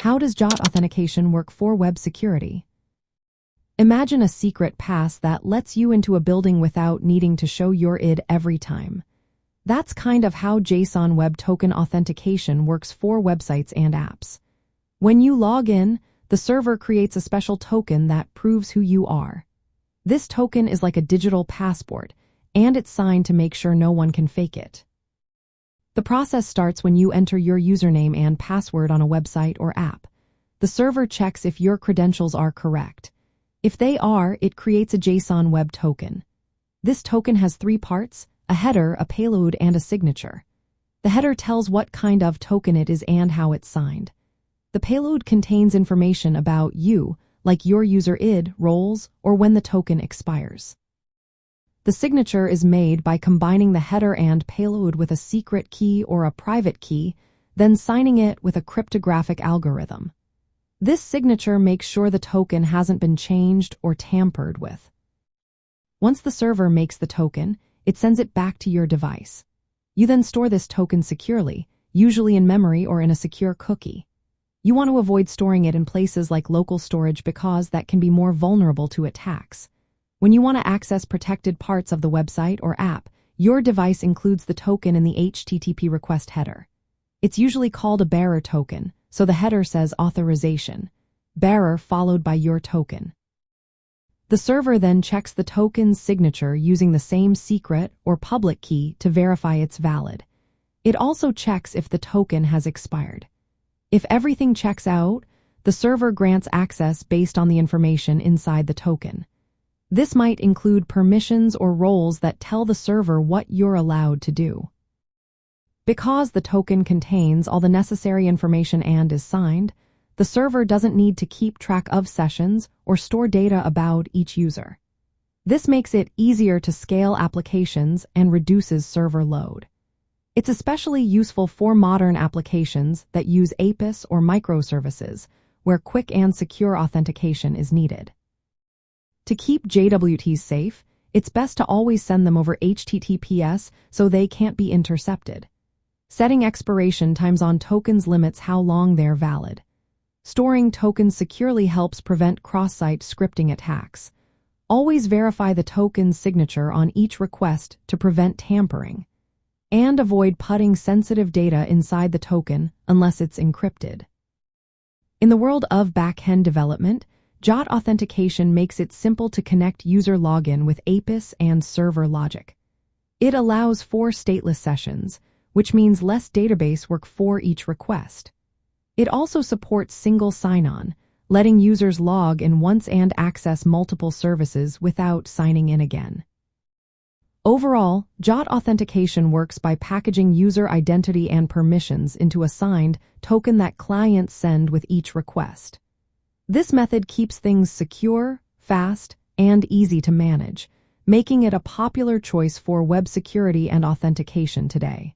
How does JWT authentication work for web security? Imagine a secret pass that lets you into a building without needing to show your ID every time. That's kind of how JSON Web Token authentication works for websites and apps. When you log in, the server creates a special token that proves who you are. This token is like a digital passport, and it's signed to make sure no one can fake it. The process starts when you enter your username and password on a website or app. The server checks if your credentials are correct. If they are, it creates a JSON Web Token. This token has 3 parts: a header, a payload, and a signature. The header tells what kind of token it is and how it's signed. The payload contains information about you, like your user ID, roles, or when the token expires. The signature is made by combining the header and payload with a secret key or a private key, then signing it with a cryptographic algorithm. This signature makes sure the token hasn't been changed or tampered with. Once the server makes the token, it sends it back to your device. You then store this token securely, usually in memory or in a secure cookie. You want to avoid storing it in places like local storage because that can be more vulnerable to attacks. When you want to access protected parts of the website or app, your device includes the token in the HTTP request header. It's usually called a bearer token, so the header says authorization, bearer followed by your token. The server then checks the token's signature using the same secret or public key to verify it's valid. It also checks if the token has expired. If everything checks out, the server grants access based on the information inside the token. This might include permissions or roles that tell the server what you're allowed to do. Because the token contains all the necessary information and is signed, the server doesn't need to keep track of sessions or store data about each user. This makes it easier to scale applications and reduces server load. It's especially useful for modern applications that use APIs or microservices, where quick and secure authentication is needed. To keep JWTs safe, it's best to always send them over HTTPS so they can't be intercepted. Setting expiration times on tokens limits how long they're valid. Storing tokens securely helps prevent cross-site scripting attacks. Always verify the token's signature on each request to prevent tampering. And avoid putting sensitive data inside the token unless it's encrypted. In the world of backend development, JWT authentication makes it simple to connect user login with APIs and server logic. It allows for stateless sessions, which means less database work for each request. It also supports single sign-on, letting users log in once and access multiple services without signing in again. Overall, JWT authentication works by packaging user identity and permissions into a signed token that clients send with each request. This method keeps things secure, fast, and easy to manage, making it a popular choice for web security and authentication today.